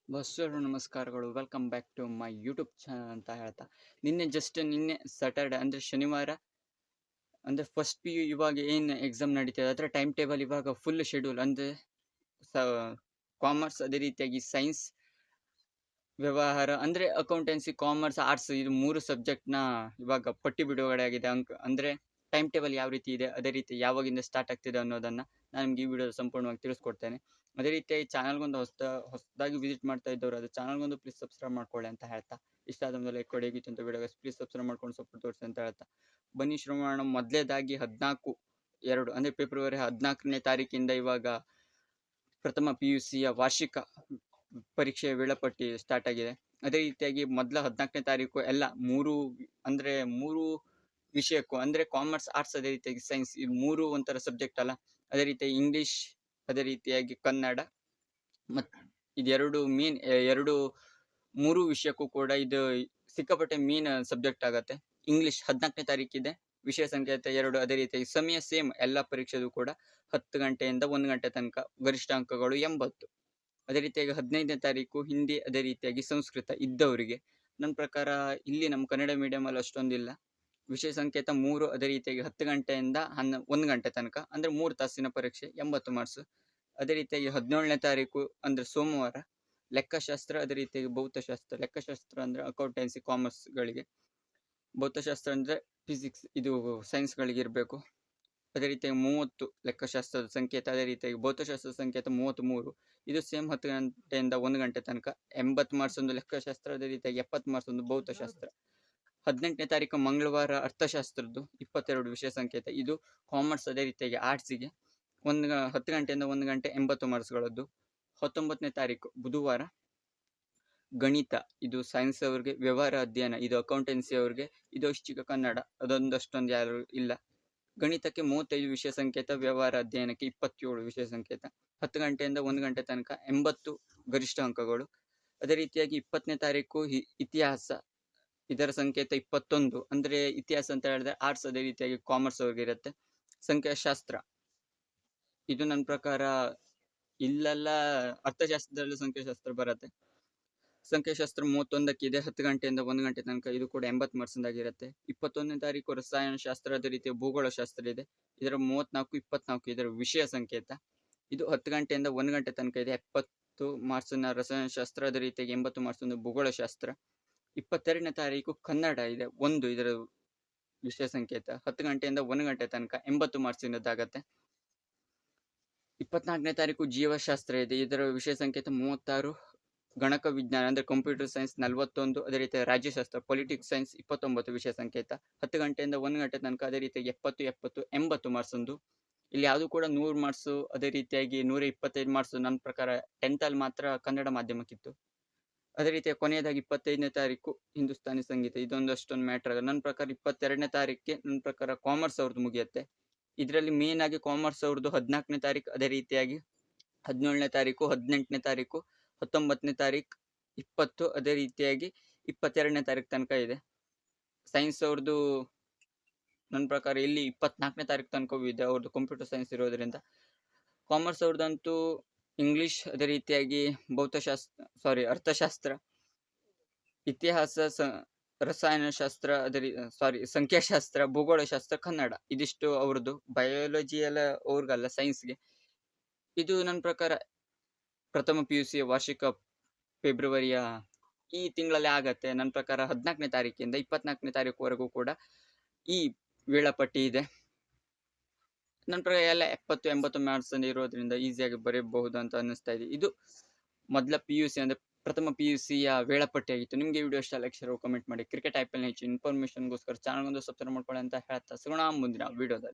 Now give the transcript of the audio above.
ಬಸ್ಸರು ನಮಸ್ಕಾರಗಳು. Welcome back to my YouTube channel ಅಂತ ಹೇಳ್ತಾ, ನಿನ್ನೆ ಸ್ಯಾಟರ್ಡೆ ಅಂದರೆ ಶನಿವಾರ, ಅಂದರೆ ಫಸ್ಟ್ ಪಿ ಯು ಇವಾಗ ಏನು ಎಕ್ಸಾಮ್ ನಡೀತಿದೆ ಅದರ ಟೈಮ್ ಟೇಬಲ್ ಇವಾಗ ಫುಲ್ ಶೆಡ್ಯೂಲ್ ಅಂದರೆ ಕಾಮರ್ಸ್, ಅದೇ ರೀತಿಯಾಗಿ ಸೈನ್ಸ್, ವ್ಯವಹಾರ ಅಂದರೆ ಅಕೌಂಟೆನ್ಸಿ, ಕಾಮರ್ಸ್, ಆರ್ಟ್ಸ್, ಇದು ಮೂರು ಸಬ್ಜೆಕ್ಟ್ನ ಇವಾಗ ಪಟ್ಟಿ ಬಿಡುಗಡೆ ಆಗಿದೆ. ಅಂದರೆ ಟೈಮ್ ಟೇಬಲ್ ಯಾವ ರೀತಿ ಇದೆ, ಅದೇ ರೀತಿ ಯಾವಾಗಿಂದ ಸ್ಟಾರ್ಟ್ ಆಗ್ತಿದೆ ಅನ್ನೋದನ್ನು ನಾನು ನಿಮ್ಗೆ ಈ ವಿಡಿಯೋ ಸಂಪೂರ್ಣವಾಗಿ ತಿಳಿಸ್ಕೊಡ್ತೇನೆ. ಅದೇ ರೀತಿಯಾಗಿ ಚಾನಲ್ಗೊಂದು ಹೊಸದಾಗಿ ವಿಸಿಟ್ ಮಾಡ್ತಾ ಇದ್ದವರು ಅದು ಚಾನಲ್ಗೊಂದು ಪ್ಲೀಸ್ ಸಬ್ಸ್ಕ್ರೈಬ್ ಮಾಡ್ಕೊಳ್ಳಿ ಅಂತ ಹೇಳ್ತಾ, ಇಷ್ಟ ಆದ ಮೇಲೆ ಲೈಕ್ ಕೊಡಿ, ಹೇಗಿತ್ತು ಅಂತ ವಿಡಿಯೋಗೆ ಪ್ಲೀಸ್ ಸಬ್ಸ್ಕ್ರೈಬ್ ಮಾಡ್ಕೊಂಡು ಸಪೋರ್ಟ್ ತೋರಿಸಿ ಅಂತ ಹೇಳ್ತಾ, ಬನ್ನಿ ಶುರು ಮಾಡೋಣ. ಮೊದಲೇದಾಗಿ 14/2 ಅಂದರೆ ಫೆಬ್ರವರಿ 14ನೇ ತಾರೀಕಿಂದ ಇವಾಗ ಪ್ರಥಮ PUCಯ ವಾರ್ಷಿಕ ಪರೀಕ್ಷೆಯ ವೇಳಾಪಟ್ಟಿ ಸ್ಟಾರ್ಟ್ ಆಗಿದೆ. ಅದೇ ರೀತಿಯಾಗಿ ಮೊದಲ 14ನೇ ತಾರೀಕು ಎಲ್ಲ ಮೂರು ವಿಷಯಕ್ಕೂ ಅಂದರೆ ಕಾಮರ್ಸ್, ಆರ್ಟ್ಸ್, ಅದೇ ರೀತಿಯಾಗಿ ಸೈನ್ಸ್, ಇದು ಮೂರು ಒಂಥರ ಸಬ್ಜೆಕ್ಟ್ ಅಲ್ಲ. ಅದೇ ರೀತಿಯಾಗಿ ಇಂಗ್ಲೀಷ್, ಅದೇ ರೀತಿಯಾಗಿ ಕನ್ನಡ, ಮತ್ತು ಇದೆರಡು ಮೇನ್, ಮೂರು ವಿಷಯಕ್ಕೂ ಕೂಡ ಇದು ಸಿಕ್ಕಾಪಟ್ಟೆ ಮೇನ್ ಸಬ್ಜೆಕ್ಟ್ ಆಗತ್ತೆ. ಇಂಗ್ಲೀಷ್ 14ನೇ ತಾರೀಕಿದೆ, ವಿಷಯ ಸಂಖ್ಯಾತ 2. ಅದೇ ರೀತಿಯಾಗಿ ಸಮಯ ಸೇಮ್ ಎಲ್ಲ ಪರೀಕ್ಷೆದು ಕೂಡ 10 ಗಂಟೆಯಿಂದ 1 ಗಂಟೆ ತನಕ, ಗರಿಷ್ಠ ಅಂಕಗಳು 80. ಅದೇ ರೀತಿಯಾಗಿ 15ನೇ ತಾರೀಕು ಹಿಂದಿ, ಅದೇ ರೀತಿಯಾಗಿ ಸಂಸ್ಕೃತ ಇದ್ದವರಿಗೆ. ನನ್ನ ಪ್ರಕಾರ ಇಲ್ಲಿ ನಮ್ಮ ಕನ್ನಡ ಮೀಡಿಯಮಲ್ಲಿ ಅಷ್ಟೊಂದಿಲ್ಲ. ವಿಷಯ ಸಂಕೇತ 3, ಅದೇ ರೀತಿಯಾಗಿ 10 ಗಂಟೆಯಿಂದ 1 ಗಂಟೆ ತನಕ, ಅಂದರೆ 3 ತಾಸಿನ ಪರೀಕ್ಷೆ, 80 ಮಾರ್ಕ್ಸ್. ಅದೇ ರೀತಿಯಾಗಿ 17ನೇ ತಾರೀಕು ಅಂದರೆ ಸೋಮವಾರ ಲೆಕ್ಕಶಾಸ್ತ್ರ, ಅದೇ ರೀತಿಯಾಗಿ ಭೌತಶಾಸ್ತ್ರ. ಲೆಕ್ಕಶಾಸ್ತ್ರ ಅಂದರೆ ಅಕೌಂಟೆನ್ಸಿ ಕಾಮರ್ಸ್ಗಳಿಗೆ, ಭೌತಶಾಸ್ತ್ರ ಅಂದರೆ ಫಿಸಿಕ್ಸ್, ಇದು ಸೈನ್ಸ್ಗಳಿಗೆ ಇರಬೇಕು. ಅದೇ ರೀತಿಯಾಗಿ 30 ಲೆಕ್ಕಶಾಸ್ತ್ರದ ಸಂಕೇತ, ಅದೇ ರೀತಿಯಾಗಿ ಭೌತಶಾಸ್ತ್ರದ ಸಂಕೇತ 33. ಇದು ಸೇಮ್ 10 ಗಂಟೆಯಿಂದ 1 ಗಂಟೆ ತನಕ, 80 ಮಾರ್ಕ್ಸ್ ಒಂದು ಲೆಕ್ಕಶಾಸ್ತ್ರ, ಅದೇ ರೀತಿಯಾಗಿ 70 ಮಾರ್ಕ್ಸ್ ಒಂದು ಭೌತಶಾಸ್ತ್ರ. 18ನೇ ತಾರೀಕು ಮಂಗಳವಾರ ಅರ್ಥಶಾಸ್ತ್ರದ್ದು 22 ವಿಷಯ ಸಂಕೇತ, ಇದು ಕಾಮರ್ಸ್, ಅದೇ ರೀತಿಯಾಗಿ ಆರ್ಟ್ಸಿಗೆ 10 ಗಂಟೆಯಿಂದ 1 ಗಂಟೆ, 80 ಮಾರ್ಕ್ಸ್ಗಳದ್ದು. 19ನೇ ತಾರೀಕು ಬುಧವಾರ ಗಣಿತ, ಇದು ಸೈನ್ಸ್ ಅವ್ರಿಗೆ. ವ್ಯವಹಾರ ಅಧ್ಯಯನ, ಇದು ಅಕೌಂಟೆನ್ಸಿ ಅವ್ರಿಗೆ. ಇದು ಐಚ್ಛಿಕ ಕನ್ನಡ, ಅಷ್ಟೊಂದು ಯಾರು ಇಲ್ಲ. ಗಣಿತಕ್ಕೆ 35 ವಿಷಯ ಸಂಕೇತ, ವ್ಯವಹಾರ ಅಧ್ಯಯನಕ್ಕೆ 27 ವಿಷಯ ಸಂಕೇತ. 10 ಗಂಟೆಯಿಂದ 1 ಗಂಟೆ ತನಕ, 80 ಗರಿಷ್ಠ ಅಂಕಗಳು. ಅದೇ ರೀತಿಯಾಗಿ 20ನೇ ತಾರೀಕು ಇತಿಹಾಸ, ಇದರ ಸಂಕೇತ 21. ಅಂದರೆ ಇತಿಹಾಸ ಅಂತ ಹೇಳಿದ್ರೆ ಆರ್ಟ್ಸ್, ಅದೇ ರೀತಿಯಾಗಿ ಕಾಮರ್ಸ್ ಅವ್ರಿಗೆ ಇರುತ್ತೆ. ಸಂಖ್ಯಾಶಾಸ್ತ್ರ, ಇದು ನನ್ನ ಪ್ರಕಾರ ಇಲ್ಲೆಲ್ಲ ಅರ್ಥಶಾಸ್ತ್ರದಲ್ಲೂ ಸಂಖ್ಯಾಶಾಸ್ತ್ರ ಬರುತ್ತೆ. ಸಂಖ್ಯಾಶಾಸ್ತ್ರ 31ಕ್ಕಿದೆ, 10 ಗಂಟೆಯಿಂದ 1 ಗಂಟೆ ತನಕ, ಇದು ಕೂಡ 80 ಮಾರ್ಕ್ಸ್ದಾಗಿರುತ್ತೆ. 21ನೇ ತಾರೀಕು ರಸಾಯನಶಾಸ್ತ್ರ, ಅದೇ ರೀತಿಯ ಭೂಗೋಳಶಾಸ್ತ್ರ ಇದೆ. ಇದರ 34, 24 ಇದರ ವಿಷಯ ಸಂಕೇತ. ಇದು 10 ಗಂಟೆಯಿಂದ 1 ಗಂಟೆ ತನಕ ಇದೆ, 70 ಮಾರ್ಕ್ಸ್ನ ರಸಾಯನಶಾಸ್ತ್ರ, ಅದೇ ರೀತಿಯಾಗಿ 80 ಮಾರ್ಕ್ಸ್ ಒಂದು ಭೂಗೋಳಶಾಸ್ತ್ರ. 22ನೇ ತಾರೀಕು ಕನ್ನಡ ಇದೆ 1, ಇದರ ವಿಷಯ ಸಂಕೇತ. 10 ಗಂಟೆಯಿಂದ 1 ಗಂಟೆ ತನಕ, 80 ಮಾರ್ಕ್ಸಿನದ್ದಾಗತ್ತೆ. 24ನೇ ತಾರೀಕು ಜೀವಶಾಸ್ತ್ರ ಇದೆ, ಇದರ ವಿಷಯ ಸಂಕೇತ 36. ಗಣಕ ವಿಜ್ಞಾನ ಅಂದರೆ ಕಂಪ್ಯೂಟರ್ ಸೈನ್ಸ್ 41, ಅದೇ ರೀತಿಯ ರಾಜ್ಯಶಾಸ್ತ್ರ ಪೊಲಿಟಿಕ್ಸ್ ಸೈನ್ಸ್ 29 ವಿಷಯ ಸಂಕೇತ. 10 ಗಂಟೆಯಿಂದ 1 ಗಂಟೆ ತನಕ, ಅದೇ ರೀತಿಯಾಗಿ 70, 80 ಮಾರ್ಕ್ಸ್ ಒಂದು. ಇಲ್ಲಿ ಯಾವುದು ಕೂಡ 100 ಮಾರ್ಕ್ಸು, ಅದೇ ರೀತಿಯಾಗಿ 125 ಮಾರ್ಕ್ಸು ನನ್ನ ಪ್ರಕಾರ 10th ಅಲ್ಲಿ ಮಾತ್ರ ಕನ್ನಡ ಮಾಧ್ಯಮಕ್ಕಿತ್ತು. ಅದೇ ರೀತಿಯ ಕೊನೆಯದಾಗಿ 25ನೇ ತಾರೀಕು ಹಿಂದೂಸ್ತಾನಿ ಸಂಗೀತ, ಇದೊಂದು ಅಷ್ಟೊಂದು ಮ್ಯಾಟ್ರ್ ಆಗ ನನ್ನ ಪ್ರಕಾರ. 22ನೇ ತಾರೀಕಿಗೆ ನನ್ನ ಪ್ರಕಾರ ಕಾಮರ್ಸ್ ಅವ್ರದ್ದು ಮುಗಿಯುತ್ತೆ. ಇದರಲ್ಲಿ ಮೇನ್ ಆಗಿ ಕಾಮರ್ಸ್ ಅವ್ರದ್ದು 14ನೇ ತಾರೀಕು, ಅದೇ ರೀತಿಯಾಗಿ 17ನೇ ತಾರೀಕು, 18ನೇ ತಾರೀಕು, 19ನೇ ತಾರೀಕು, 20, ಅದೇ ರೀತಿಯಾಗಿ 22ನೇ ತಾರೀಕು ತನಕ ಇದೆ. ಸೈನ್ಸ್ ಅವ್ರದ್ದು ನನ್ನ ಪ್ರಕಾರ ಇಲ್ಲಿ 24ನೇ ತಾರೀಕು ತನಕ ಇದೆ, ಅವ್ರದ್ದು ಕಂಪ್ಯೂಟರ್ ಸೈನ್ಸ್ ಇರೋದ್ರಿಂದ. ಕಾಮರ್ಸ್ ಅವ್ರದ್ದಂತೂ ಇಂಗ್ಲೀಷ್, ಅದೇ ರೀತಿಯಾಗಿ ಅರ್ಥಶಾಸ್ತ್ರ, ಇತಿಹಾಸ, ರಸಾಯನಶಾಸ್ತ್ರ, ಸಂಖ್ಯಾಶಾಸ್ತ್ರ, ಭೂಗೋಳಶಾಸ್ತ್ರ, ಕನ್ನಡ, ಇದಿಷ್ಟು ಅವ್ರದ್ದು. ಬಯಾಲಜಿ ಎಲ್ಲ ಅವ್ರಿಗಲ್ಲ, ಸೈನ್ಸ್ಗೆ. ಇದು ನನ್ನ ಪ್ರಕಾರ ಪ್ರಥಮ PUCಯ ವಾರ್ಷಿಕ ಫೆಬ್ರವರಿಯ ಈ ತಿಂಗಳಲ್ಲಿ ಆಗತ್ತೆ. ನನ್ನ ಪ್ರಕಾರ 14ನೇ ತಾರೀಕಿಂದ 24ನೇ ತಾರೀಕುವರೆಗೂ ಕೂಡ ಈ ವೇಳಾಪಟ್ಟಿ ಇದೆ. ನನ್ನ ಪ್ರಕಾರ ಎಲ್ಲ 70-80 ಮಾರ್ಕ್ಸ್ ಇರೋದ್ರಿಂದ ಈಸಿಯಾಗಿ ಬರೆಯಬಹುದು ಅಂತ ಅನ್ನಿಸ್ತಾ ಇದೆ. ಇದು ಮೊದಲ PUC ಅಂದರೆ ಪ್ರಥಮ PUCಯ ವೇಳಾಪಟ್ಟಿ ಆಗಿತ್ತು. ನಿಮಗೆ ವಿಡಿಯೋ ಇಷ್ಟ ಲೈಕ್ ಶೇರ್ ಕಮೆಂಟ್ ಮಾಡಿ. ಕ್ರಿಕೆಟ್ IPL ಹೆಚ್ಚು ಇನ್ಫಾರ್ಮೇಷನ್ಗೋಸ್ಕರ ಚಾನಲ್ಗೊಂದು ಸಬ್ಸ್ಕ್ರೈಬ್ ಮಾಡ್ಕೊಳ್ಳಿ ಅಂತ ಹೇಳ್ತಾ ಸಿಗೋಣ ಮುಂದಿನ ವಿಡಿಯೋದಲ್ಲಿ.